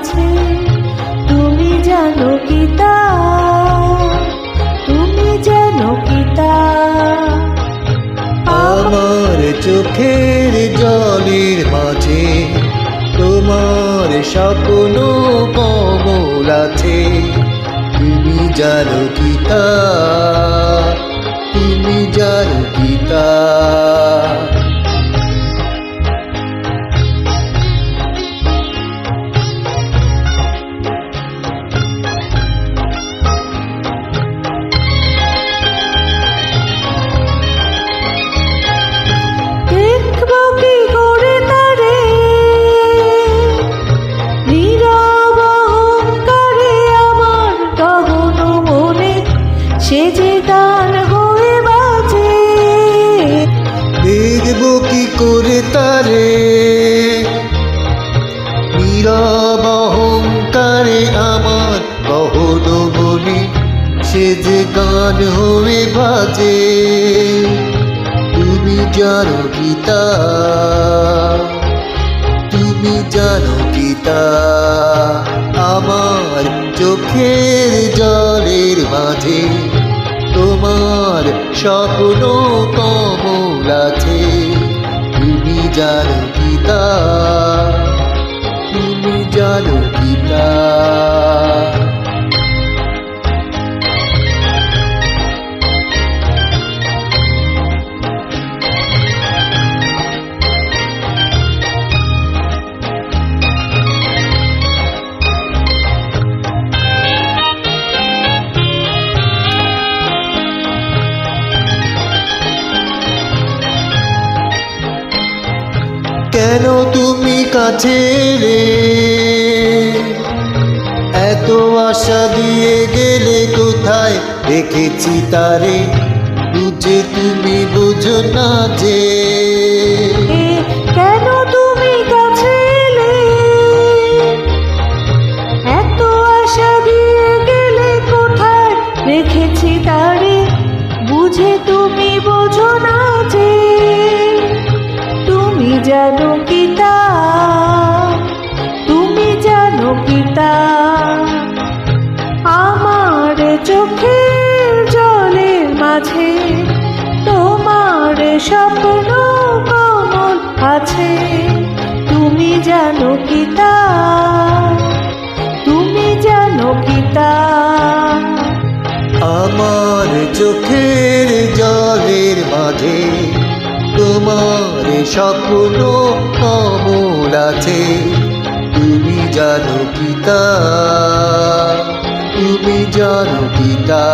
আছে, তুমি জানো কি তা, তুমি জানো কি তা। আমার চোখের জলের মাঝে তোমার স্বপ্ন কমল আছে, তুমি জানো কি তা, তুমি জানো কি তা। দেখবো কি করে তারে, নীরব অহংকারে আমার গহন মনে, সে যে গান হয়ে বাজে। দেখব কি করে তারে, নীরব অহংকারে আমার গহন মনে, সে যে গান হয়ে বাজে। তুমি জানো কি তা, তুমি জানো কি তা। আমার চোখের জলের মাঝে তোমার স্বপ্ন কমল আছে, তুমি জানো কি তা, তুমি জানো কি তা। কেন তুমি কাছে এলে, এত আশা দিয়ে গেলে কোথায় দেখেছি তারে, বুঝে তুমি বুঝো না যে। কেন তুমি কাছে এলে, এত আশা দিয়ে গেলে কোথায় রেখেছি তারে, বুঝে তুমি বোঝো না যে। তুমি জানো কি তা, তুমি জানো কি তা। আমার চোখের জলের মাঝে তোমার স্বপ্ন কমল আছে, তুমি জানো কি তা, তুমি জানো কি তা। আমার চোখের জলের মাঝে তোমার স্বপ্ন কমল আছে, তুমি জানো কি তা, তুমি জানো কি তা।